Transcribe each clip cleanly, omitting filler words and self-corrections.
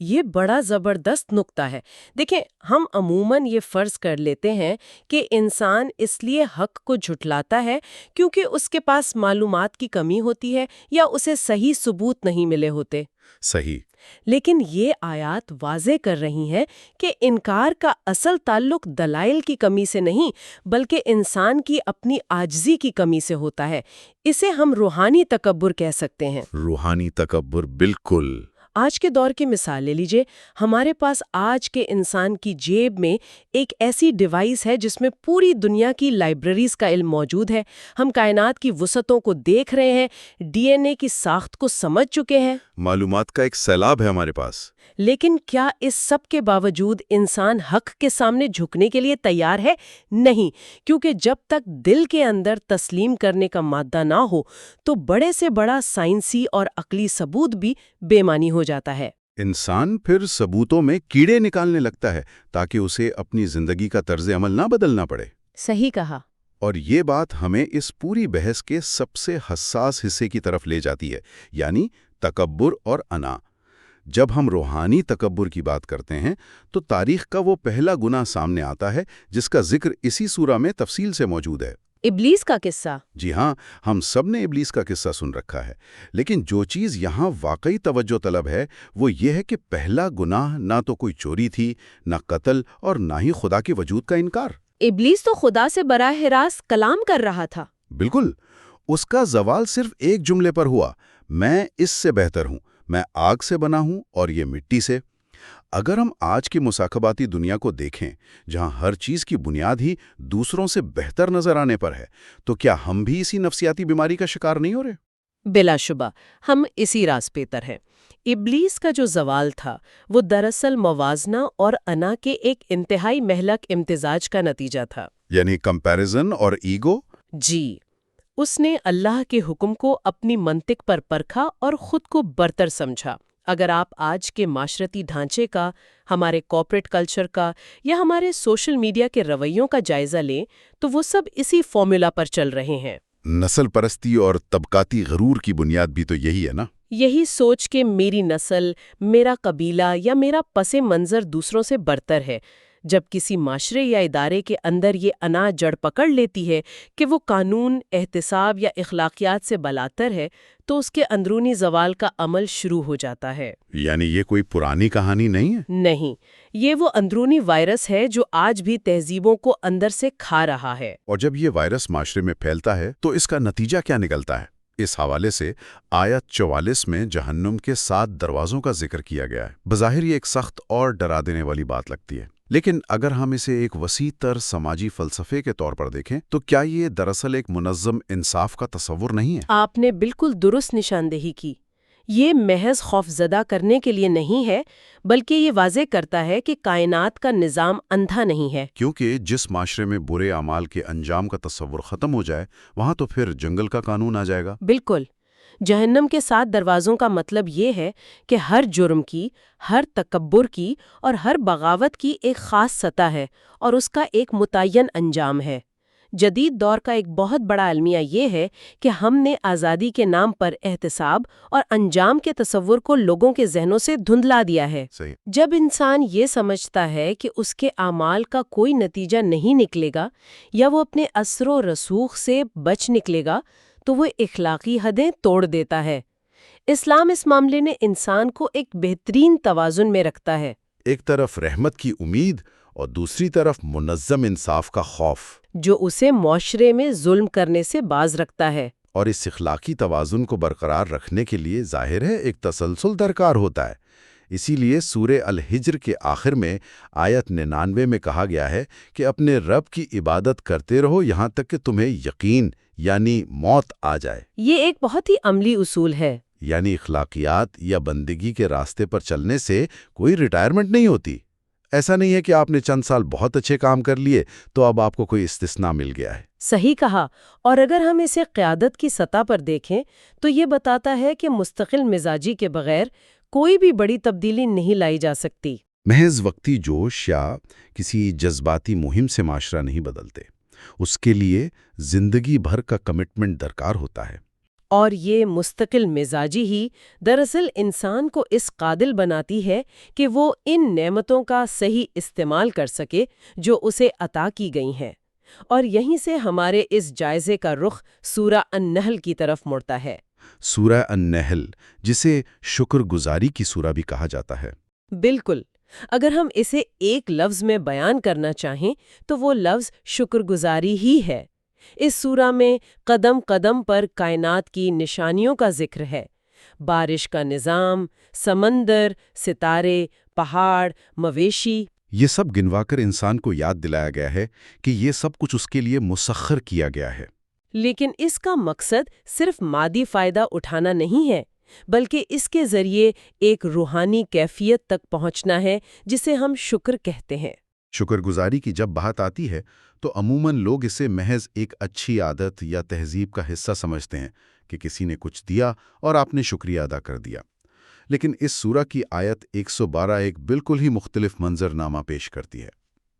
یہ بڑا زبردست نقطہ ہے۔ دیکھیں، ہم عموماً یہ فرض کر لیتے ہیں کہ انسان اس لیے حق کو جھٹلاتا ہے کیونکہ اس کے پاس معلومات کی کمی ہوتی ہے یا اسے صحیح ثبوت نہیں ملے ہوتے۔ صحیح۔ لیکن یہ آیات واضح کر رہی ہیں کہ انکار کا اصل تعلق دلائل کی کمی سے نہیں بلکہ انسان کی اپنی عاجزی کی کمی سے ہوتا ہے۔ اسے ہم روحانی تکبر کہہ سکتے ہیں۔ روحانی تکبر، بالکل۔ آج کے دور کی مثال لے لیجئے، ہمارے پاس آج کے انسان کی جیب میں ایک ایسی ڈیوائس ہے جس میں پوری دنیا کی لائبریریز کا علم موجود ہے۔ ہم کائنات کی وسعتوں کو دیکھ رہے ہیں، ڈی این اے کی ساخت کو سمجھ چکے ہیں۔ معلومات کا ایک سیلاب ہے ہمارے پاس۔ لیکن کیا اس سب کے باوجود انسان حق کے سامنے جھکنے کے لیے تیار ہے؟ نہیں، کیونکہ جب تک دل کے اندر تسلیم کرنے کا مادہ نہ ہو تو بڑے سے بڑا سائنسی اور عقلی ثبوت بھی بے معنی ہو جاتا ہے۔ انسان پھر ثبوتوں میں کیڑے نکالنے لگتا ہے تاکہ اسے اپنی زندگی کا طرز عمل نہ بدلنا پڑے۔ صحیح کہا۔ اور یہ بات ہمیں اس پوری بحث کے سب سے حساس حصے کی طرف لے جاتی ہے، یعنی تکبر اور انا۔ جب ہم روحانی تکبر کی بات کرتے ہیں تو تاریخ کا وہ پہلا گناہ سامنے آتا ہے جس کا ذکر اسی سورہ میں تفصیل سے موجود ہے۔ ابلیس کا قصہ۔ جی ہاں، ہم سب نے ابلیس کا قصہ سن رکھا ہے، لیکن جو چیز یہاں واقعی توجہ طلب ہے وہ یہ ہے کہ پہلا گناہ نہ تو کوئی چوری تھی، نہ قتل، اور نہ ہی خدا کے وجود کا انکار۔ ابلیس تو خدا سے براہ راست کلام کر رہا تھا۔ بالکل، اس کا زوال صرف ایک جملے پر ہوا، میں اس سے بہتر ہوں، میں آگ سے بنا ہوں اور یہ مٹی سے۔ اگر ہم آج کی مساکباتی دنیا کو دیکھیں جہاں ہر چیز کی بنیاد ہی دوسروں سے بہتر نظر آنے پر ہے، تو کیا ہم بھی اسی نفسیاتی بیماری کا شکار نہیں ہو رہے؟ بلا شبہ ہم اسی راز پیتر ہیں۔ ابلیس کا جو زوال تھا وہ دراصل موازنہ اور انا کے ایک انتہائی مہلک امتزاج کا نتیجہ تھا۔ یعنی کمپیریزن اور ایگو۔ جی، اس نے اللہ کے حکم کو اپنی منطق پر پرکھا اور خود کو برتر سمجھا۔ اگر آپ آج کے معاشرتی ڈھانچے کا، ہمارے کارپوریٹ کلچر کا یا ہمارے سوشل میڈیا کے رویوں کا جائزہ لیں تو وہ سب اسی فارمولا پر چل رہے ہیں۔ نسل پرستی اور طبقاتی غرور کی بنیاد بھی تو یہی ہے نا؟ یہی سوچ کہ میری نسل، میرا قبیلہ یا میرا پس منظر دوسروں سے برتر ہے۔ جب کسی معاشرے یا ادارے کے اندر یہ انا جڑ پکڑ لیتی ہے کہ وہ قانون، احتساب یا اخلاقیات سے بالاتر ہے تو اس کے اندرونی زوال کا عمل شروع ہو جاتا ہے۔ یعنی یہ کوئی پرانی کہانی نہیں ہے؟ نہیں، یہ وہ اندرونی وائرس ہے جو آج بھی تہذیبوں کو اندر سے کھا رہا ہے۔ اور جب یہ وائرس معاشرے میں پھیلتا ہے تو اس کا نتیجہ کیا نکلتا ہے؟ اس حوالے سے آیت 44 میں جہنم کے 7 دروازوں کا ذکر کیا گیا ہے۔ بظاہر یہ ایک سخت اور ڈرا دینے والی بات لگتی ہے، لیکن اگر ہم اسے ایک وسیع تر سماجی فلسفے کے طور پر دیکھیں تو کیا یہ دراصل ایک منظم انصاف کا تصور نہیں ہے؟ آپ نے بالکل درست نشاندہی کی۔ یہ محض خوف زدہ کرنے کے لیے نہیں ہے، بلکہ یہ واضح کرتا ہے کہ کائنات کا نظام اندھا نہیں ہے۔ کیونکہ جس معاشرے میں برے اعمال کے انجام کا تصور ختم ہو جائے وہاں تو پھر جنگل کا قانون آ جائے گا۔ بالکل۔ جہنم کے 7 دروازوں کا مطلب یہ ہے کہ ہر جرم کی، ہر تکبر کی اور ہر بغاوت کی ایک خاص سطح ہے اور اس کا ایک متعین انجام ہے۔ جدید دور کا ایک بہت بڑا المیہ یہ ہے کہ ہم نے آزادی کے نام پر احتساب اور انجام کے تصور کو لوگوں کے ذہنوں سے دھندلا دیا ہے۔ صحیح۔ جب انسان یہ سمجھتا ہے کہ اس کے اعمال کا کوئی نتیجہ نہیں نکلے گا یا وہ اپنے اثر و رسوخ سے بچ نکلے گا تو وہ اخلاقی حدیں توڑ دیتا ہے۔ اسلام اس معاملے میں انسان کو ایک بہترین توازن میں رکھتا ہے۔ ایک طرف رحمت کی امید اور دوسری طرف منظم انصاف کا خوف، جو اسے معاشرے میں ظلم کرنے سے باز رکھتا ہے۔ اور اس اخلاقی توازن کو برقرار رکھنے کے لیے ظاہر ہے ایک تسلسل درکار ہوتا ہے۔ اسی لیے سورہ الحجر کے آخر میں آیت 99 میں کہا گیا ہے کہ اپنے رب کی عبادت کرتے رہو یہاں تک کہ تمہیں یقین یعنی موت آ جائے۔ یہ ایک بہت ہی عملی اصول ہے۔ یعنی اخلاقیات یا بندگی کے راستے پر چلنے سے کوئی ریٹائرمنٹ نہیں ہوتی۔ ایسا نہیں ہے کہ آپ نے چند سال بہت اچھے کام کر لیے تو اب آپ کو کوئی استثناء مل گیا ہے۔ صحیح کہا۔ اور اگر ہم اسے قیادت کی سطح پر دیکھیں تو یہ بتاتا ہے کہ مستقل مزاجی کے بغیر کوئی بھی بڑی تبدیلی نہیں لائی جا سکتی۔ محض وقتی جوش یا کسی جذباتی مہم سے معاشرہ نہیں بدلتے، اس کے لیے زندگی بھر کا کمٹمنٹ درکار ہوتا ہے۔ اور یہ مستقل مزاجی ہی دراصل انسان کو اس قابل بناتی ہے کہ وہ ان نعمتوں کا صحیح استعمال کر سکے جو اسے عطا کی گئی ہیں۔ اور یہیں سے ہمارے اس جائزے کا رخ سورہ النحل کی طرف مڑتا ہے۔ سورہ النحل، جسے شکر گزاری کی سورہ بھی کہا جاتا ہے۔ بالکل، اگر ہم اسے ایک لفظ میں بیان کرنا چاہیں تو وہ لفظ شکر گزاری ہی ہے۔ اس سورہ میں قدم قدم پر کائنات کی نشانیوں کا ذکر ہے۔ بارش کا نظام، سمندر، ستارے، پہاڑ، مویشی، یہ سب گنوا کر انسان کو یاد دلایا گیا ہے کہ یہ سب کچھ اس کے لیے مسخر کیا گیا ہے۔ لیکن اس کا مقصد صرف مادی فائدہ اٹھانا نہیں ہے، بلکہ اس کے ذریعے ایک روحانی کیفیت تک پہنچنا ہے جسے ہم شکر کہتے ہیں۔ شکر گزاری کی جب بات آتی ہے تو عموماً لوگ اسے محض ایک اچھی عادت یا تہذیب کا حصہ سمجھتے ہیں کہ کسی نے کچھ دیا اور آپ نے شکریہ ادا کر دیا۔ لیکن اس سورہ کی آیت 112 ایک بالکل ہی مختلف منظرنامہ پیش کرتی ہے۔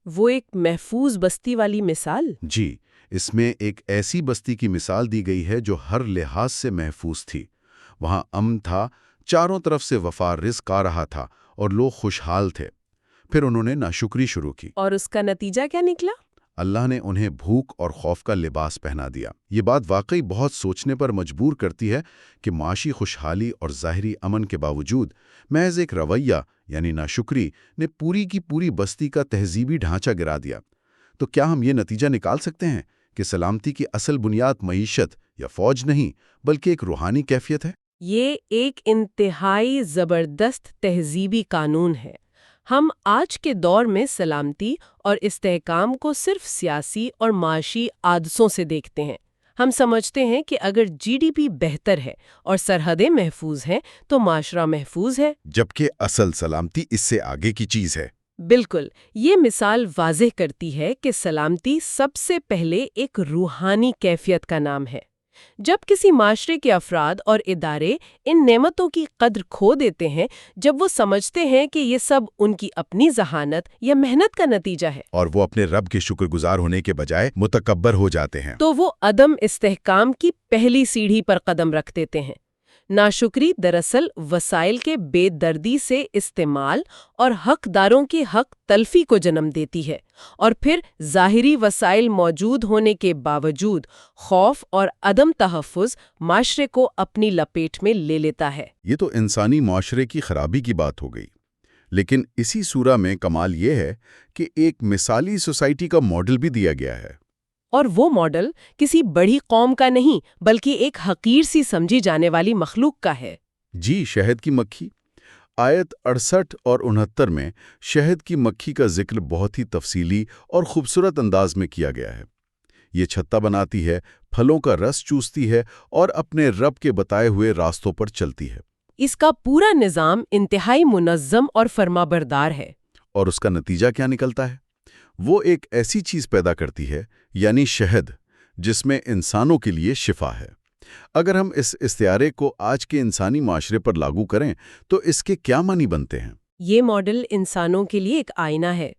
وہ ایک محفوظ بستی والی مثال؟ جی، اس میں ایک ایسی بستی کی مثال دی گئی ہے جو ہر لحاظ سے محفوظ تھی۔ وہاں امن تھا، چاروں طرف سے وفار رزق آ رہا تھا اور لوگ خوشحال تھے۔ پھر انہوں نے ناشکری شروع کی، اور اس کا نتیجہ کیا نکلا؟ اللہ نے انہیں بھوک اور خوف کا لباس پہنا دیا۔ یہ بات واقعی بہت سوچنے پر مجبور کرتی ہے کہ معاشی خوشحالی اور ظاہری امن کے باوجود محض ایک رویہ یعنی ناشکری نے پوری کی پوری بستی کا تہذیبی ڈھانچہ گرا دیا۔ تو کیا ہم یہ نتیجہ نکال سکتے ہیں کہ سلامتی کی اصل بنیاد معیشت یا فوج نہیں بلکہ ایک روحانی کیفیت ہے؟ یہ ایک انتہائی زبردست تہذیبی قانون ہے۔ ہم آج کے دور میں سلامتی اور استحکام کو صرف سیاسی اور معاشی عادثوں سے دیکھتے ہیں۔ ہم سمجھتے ہیں کہ اگر جی ڈی پی بہتر ہے اور سرحدیں محفوظ ہیں تو معاشرہ محفوظ ہے، جبکہ اصل سلامتی اس سے آگے کی چیز ہے۔ بالکل، یہ مثال واضح کرتی ہے کہ سلامتی سب سے پہلے ایک روحانی کیفیت کا نام ہے۔ جب کسی معاشرے کے افراد اور ادارے ان نعمتوں کی قدر کھو دیتے ہیں، جب وہ سمجھتے ہیں کہ یہ سب ان کی اپنی ذہانت یا محنت کا نتیجہ ہے، اور وہ اپنے رب کے شکر گزار ہونے کے بجائے متکبر ہو جاتے ہیں، تو وہ عدم استحکام کی پہلی سیڑھی پر قدم رکھ دیتے ہیں۔ ناشکری دراصل وسائل کے بے دردی سے استعمال اور حقداروں کی حق تلفی کو جنم دیتی ہے، اور پھر ظاہری وسائل موجود ہونے کے باوجود خوف اور عدم تحفظ معاشرے کو اپنی لپیٹ میں لے لیتا ہے۔ یہ تو انسانی معاشرے کی خرابی کی بات ہو گئی۔ لیکن اسی سورہ میں کمال یہ ہے کہ ایک مثالی سوسائٹی کا ماڈل بھی دیا گیا ہے۔ اور وہ ماڈل کسی بڑی قوم کا نہیں بلکہ ایک حقیر سی سمجھی جانے والی مخلوق کا ہے۔ جی، شہد کی مکھی۔ آیت 68 اور 69 میں شہد کی مکھی کا ذکر بہت ہی تفصیلی اور خوبصورت انداز میں کیا گیا ہے۔ یہ چھتا بناتی ہے، پھلوں کا رس چوستی ہے اور اپنے رب کے بتائے ہوئے راستوں پر چلتی ہے۔ اس کا پورا نظام انتہائی منظم اور فرمانبردار ہے۔ اور اس کا نتیجہ کیا نکلتا ہے؟ وہ ایک ایسی چیز پیدا کرتی ہے، یعنی شہد، جس میں انسانوں کے لیے شفا ہے۔ اگر ہم اس استعارے کو آج کے انسانی معاشرے پر لاگو کریں تو اس کے کیا معنی بنتے ہیں؟ یہ ماڈل انسانوں کے لیے ایک آئینہ ہے۔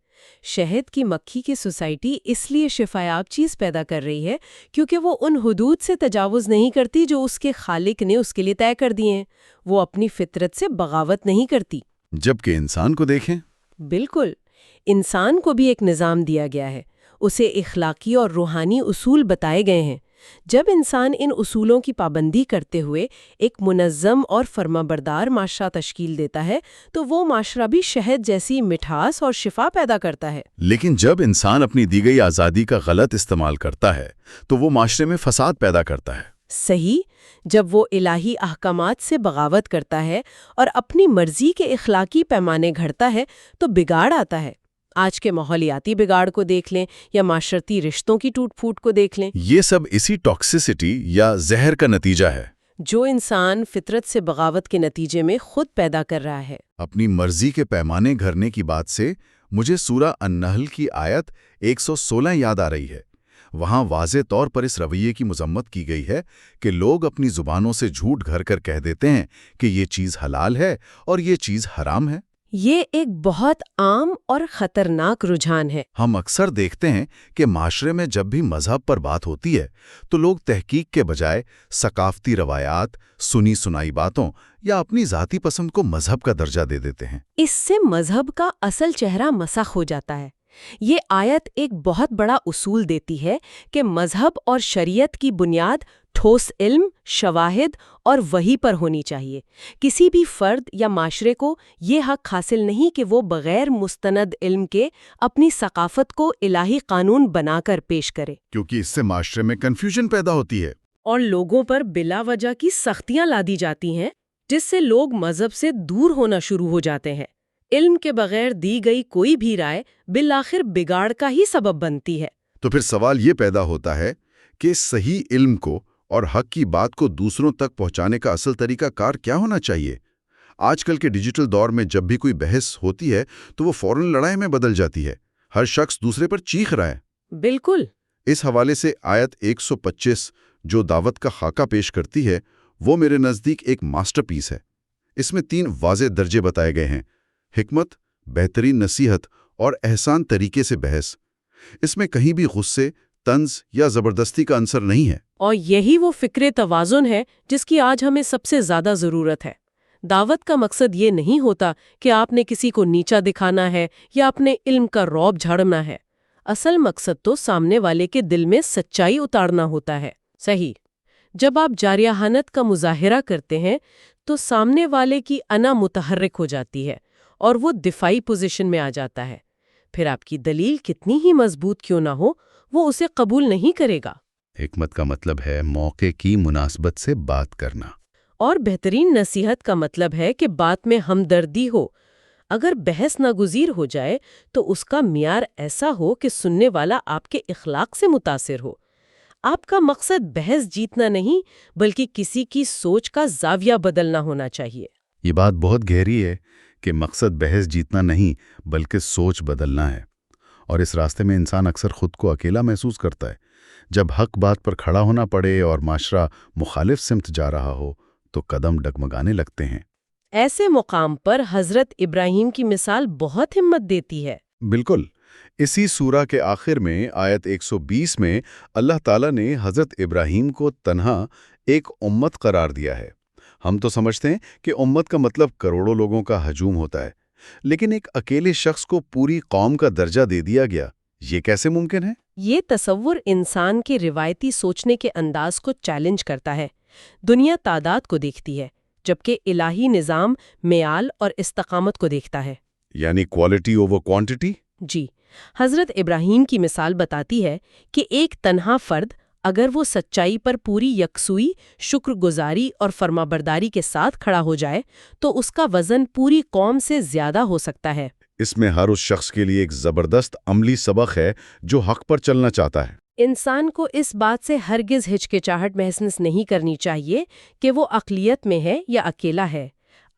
شہد کی مکھی کی سوسائٹی اس لیے شفایاب چیز پیدا کر رہی ہے کیونکہ وہ ان حدود سے تجاوز نہیں کرتی جو اس کے خالق نے اس کے لیے طے کر دیے ہیں۔ وہ اپنی فطرت سے بغاوت نہیں کرتی۔ جبکہ انسان کو دیکھیں، بالکل، انسان کو بھی ایک نظام دیا گیا ہے، اسے اخلاقی اور روحانی اصول بتائے گئے ہیں۔ جب انسان ان اصولوں کی پابندی کرتے ہوئے ایک منظم اور فرمانبردار معاشرہ تشکیل دیتا ہے تو وہ معاشرہ بھی شہد جیسی مٹھاس اور شفا پیدا کرتا ہے۔ لیکن جب انسان اپنی دی گئی آزادی کا غلط استعمال کرتا ہے تو وہ معاشرے میں فساد پیدا کرتا ہے۔ صحیح، جب وہ الہی احکامات سے بغاوت کرتا ہے اور اپنی مرضی کے اخلاقی پیمانے گھڑتا ہے تو بگاڑ آتا ہے۔ آج کے ماحولیاتی بگاڑ کو دیکھ لیں یا معاشرتی رشتوں کی ٹوٹ پھوٹ کو دیکھ لیں۔ یہ سب اسی ٹاکسیسٹی یا زہر کا نتیجہ ہے جو انسان فطرت سے بغاوت کے نتیجے میں خود پیدا کر رہا ہے۔ اپنی مرضی کے پیمانے گھڑنے کی بات سے مجھے سورہ النحل کی آیت 116 یاد آ رہی ہے۔ وہاں واضح طور پر اس رویے کی مذمت کی گئی ہے کہ لوگ اپنی زبانوں سے جھوٹ گھڑ کر کہہ دیتے ہیں کہ یہ چیز حلال ہے اور یہ چیز حرام ہے۔ یہ ایک بہت عام اور خطرناک رجحان ہے۔ ہم اکثر دیکھتے ہیں کہ معاشرے میں جب بھی مذہب پر بات ہوتی ہے تو لوگ تحقیق کے بجائے ثقافتی روایات، سنی سنائی باتوں یا اپنی ذاتی پسند کو مذہب کا درجہ دے دیتے ہیں۔ اس سے مذہب کا اصل چہرہ مسخ ہو جاتا ہے۔ یہ آیت ایک بہت بڑا اصول دیتی ہے کہ مذہب اور شریعت کی بنیاد ٹھوس علم، شواہد اور وحی پر ہونی چاہیے۔ کسی بھی فرد یا معاشرے کو یہ حق حاصل نہیں کہ وہ بغیر مستند علم کے اپنی ثقافت کو الہی قانون بنا کر پیش کرے، کیونکہ اس سے معاشرے میں کنفیوژن پیدا ہوتی ہے۔ اور لوگوں پر بلا وجہ کی سختیاں لادی جاتی ہیں جس سے لوگ مذہب سے دور ہونا شروع ہو جاتے ہیں۔ علم کے بغیر دی گئی کوئی بھی رائے بالآخر بگاڑ کا ہی سبب بنتی ہے۔ تو پھر سوال یہ پیدا ہوتا ہے کہ صحیح علم کو اور حق کی بات کو دوسروں تک پہنچانے کا اصل طریقہ کار کیا ہونا چاہیے؟ آج کل کے ڈیجیٹل دور میں جب بھی کوئی بحث ہوتی ہے تو وہ فوراً لڑائی میں بدل جاتی ہے، ہر شخص دوسرے پر چیخ رہا ہے۔ بالکل۔ اس حوالے سے آیت 125 جو دعوت کا خاکہ پیش کرتی ہے وہ میرے نزدیک ایک ماسٹر پیس ہے۔ اس میں 3 واضح درجے بتائے گئے ہیں: حکمت، بہترین نصیحت اور احسان طریقے سے بحث۔ اس میں کہیں بھی غصے، طنز یا زبردستی کا عنصر نہیں ہے۔ اور یہی وہ فکر توازن ہے جس کی آج ہمیں سب سے زیادہ ضرورت ہے۔ دعوت کا مقصد یہ نہیں ہوتا کہ آپ نے کسی کو نیچا دکھانا ہے یا اپنے علم کا رعب جھاڑنا ہے۔ اصل مقصد تو سامنے والے کے دل میں سچائی اتارنا ہوتا ہے۔ صحیح۔ جب آپ جارحانت کا مظاہرہ کرتے ہیں تو سامنے والے کی انا متحرک ہو جاتی ہے اور وہ دفاعی پوزیشن میں آ جاتا ہے۔ پھر آپ کی دلیل کتنی ہی مضبوط کیوں نہ ہو، وہ اسے قبول نہیں کرے گا۔ حکمت کا مطلب ہے موقع کی مناسبت سے بات کرنا، اور بہترین نصیحت کا مطلب ہے کہ بات میں ہمدردی ہو۔ اگر بحث ناگزیر ہو جائے تو اس کا معیار ایسا ہو کہ سننے والا آپ کے اخلاق سے متاثر ہو۔ آپ کا مقصد بحث جیتنا نہیں بلکہ کسی کی سوچ کا زاویہ بدلنا ہونا چاہیے۔ یہ بات بہت گہری ہے کہ مقصد بحث جیتنا نہیں بلکہ سوچ بدلنا ہے، اور اس راستے میں انسان اکثر خود کو اکیلا محسوس کرتا ہے۔ جب حق بات پر کھڑا ہونا پڑے اور معاشرہ مخالف سمت جا رہا ہو تو قدم ڈگمگانے لگتے ہیں۔ ایسے مقام پر حضرت ابراہیم کی مثال بہت ہمت دیتی ہے۔ بالکل۔ اسی سورہ کے آخر میں آیت 120 میں اللہ تعالیٰ نے حضرت ابراہیم کو تنہا ایک امت قرار دیا ہے۔ ہم تو سمجھتے ہیں کہ امت کا مطلب کروڑوں لوگوں کا ہجوم ہوتا ہے، لیکن ایک اکیلے شخص کو پوری قوم کا درجہ دے دیا گیا۔ یہ کیسے ممکن ہے؟ یہ تصور انسان کے روایتی سوچنے کے انداز کو چیلنج کرتا ہے۔ دنیا تعداد کو دیکھتی ہے جبکہ الہی نظام معیار اور استقامت کو دیکھتا ہے۔ یعنی کوالٹی اوور کوانٹٹی؟ جی، حضرت ابراہیم کی مثال بتاتی ہے کہ ایک تنہا فرد اگر وہ سچائی پر پوری یکسوئی، شکر گزاری اور فرمانبرداری کے ساتھ کھڑا ہو جائے تو اس کا وزن پوری قوم سے زیادہ ہو سکتا ہے۔ اس میں ہر اس شخص کے لیے ایک زبردست عملی سبق ہے جو حق پر چلنا چاہتا ہے۔ انسان کو اس بات سے ہرگز ہچکچاہٹ محسوس نہیں کرنی چاہیے کہ وہ اقلیت میں ہے یا اکیلا ہے۔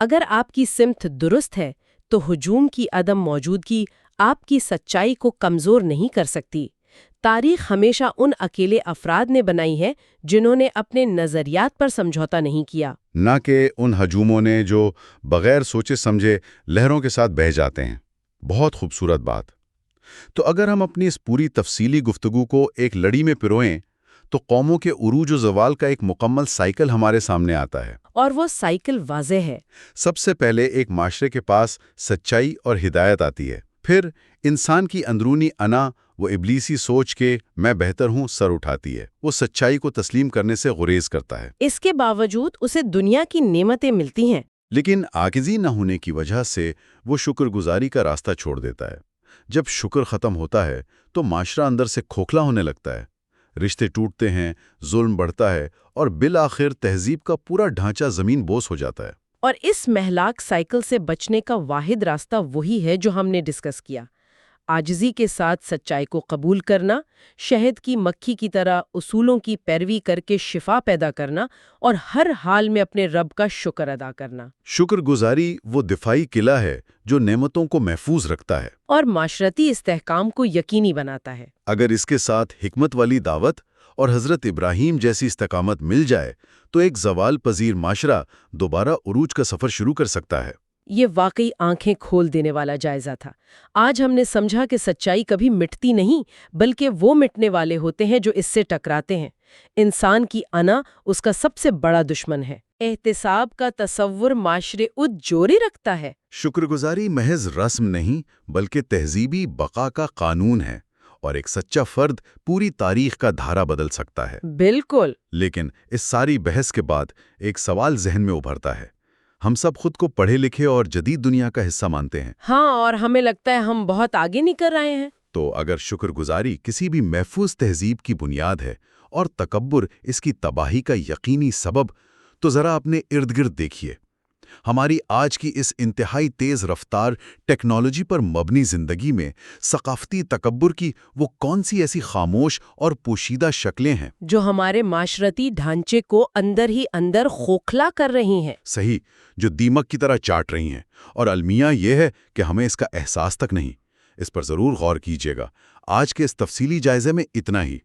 اگر آپ کی سمت درست ہے تو ہجوم کی عدم موجودگی آپ کی سچائی کو کمزور نہیں کر سکتی۔ تاریخ ہمیشہ ان اکیلے افراد نے بنائی ہے جنہوں نے اپنے نظریات پر سمجھوتا نہیں کیا، نہ کہ ان ہجوموں نے جو بغیر سوچے سمجھے لہروں کے ساتھ بہہ جاتے ہیں۔ بہت خوبصورت بات۔ تو اگر ہم اپنی اس پوری تفصیلی گفتگو کو ایک لڑی میں پروئیں تو قوموں کے عروج و زوال کا ایک مکمل سائیکل ہمارے سامنے آتا ہے، اور وہ سائیکل واضح ہے۔ سب سے پہلے ایک معاشرے کے پاس سچائی اور ہدایت آتی ہے، پھر انسان کی اندرونی انا وہ ابلیسی سوچ کے میں بہتر ہوں سر اٹھاتی ہے، وہ سچائی کو تسلیم کرنے سے گریز کرتا ہے۔ اس کے باوجود اسے دنیا کی نعمتیں ملتی ہیں، لیکن عاجزی نہ ہونے کی وجہ سے وہ شکر گزاری کا راستہ چھوڑ دیتا ہے۔ جب شکر ختم ہوتا ہے تو معاشرہ اندر سے کھوکھلا ہونے لگتا ہے، رشتے ٹوٹتے ہیں، ظلم بڑھتا ہے اور بالآخر تہذیب کا پورا ڈھانچہ زمین بوس ہو جاتا ہے۔ اور اس مہلاک سائیکل سے بچنے کا واحد راستہ وہی ہے جو ہم نے ڈسکس کیا: عاجزی کے ساتھ سچائی کو قبول کرنا، شہد کی مکھی کی طرح اصولوں کی پیروی کر کے شفا پیدا کرنا، اور ہر حال میں اپنے رب کا شکر ادا کرنا۔ شکر گزاری وہ دفاعی قلعہ ہے جو نعمتوں کو محفوظ رکھتا ہے اور معاشرتی استحکام کو یقینی بناتا ہے۔ اگر اس کے ساتھ حکمت والی دعوت اور حضرت ابراہیم جیسی استقامت مل جائے تو ایک زوال پذیر معاشرہ دوبارہ عروج کا سفر شروع کر سکتا ہے۔ یہ واقعی آنکھیں کھول دینے والا جائزہ تھا۔ آج ہم نے سمجھا کہ سچائی کبھی مٹتی نہیں، بلکہ وہ مٹنے والے ہوتے ہیں جو اس سے ٹکراتے ہیں۔ انسان کی انا اس کا سب سے بڑا دشمن ہے۔ احتساب کا تصور معاشرے جوری رکھتا ہے۔ شکر گزاری محض رسم نہیں بلکہ تہذیبی بقا کا قانون ہے، اور ایک سچا فرد پوری تاریخ کا دھارا بدل سکتا ہے۔ بالکل۔ لیکن اس ساری بحث کے بعد ایک سوال ذہن میں ابھرتا ہے۔ ہم سب خود کو پڑھے لکھے اور جدید دنیا کا حصہ مانتے ہیں۔ ہاں، اور ہمیں لگتا ہے ہم بہت آگے نکل رہے ہیں۔ تو اگر شکر گزاری کسی بھی محفوظ تہذیب کی بنیاد ہے اور تکبر اس کی تباہی کا یقینی سبب، تو ذرا اپنے ارد گرد دیکھیے۔ ہماری آج کی اس انتہائی تیز رفتار ٹیکنالوجی پر مبنی زندگی میں ثقافتی تکبر کی وہ کون سی ایسی خاموش اور پوشیدہ شکلیں ہیں جو ہمارے معاشرتی ڈھانچے کو اندر ہی اندر کھوکھلا کر رہی ہیں؟ صحیح، جو دیمک کی طرح چاٹ رہی ہیں، اور المیہ یہ ہے کہ ہمیں اس کا احساس تک نہیں۔ اس پر ضرور غور کیجیے گا۔ آج کے اس تفصیلی جائزے میں اتنا ہی۔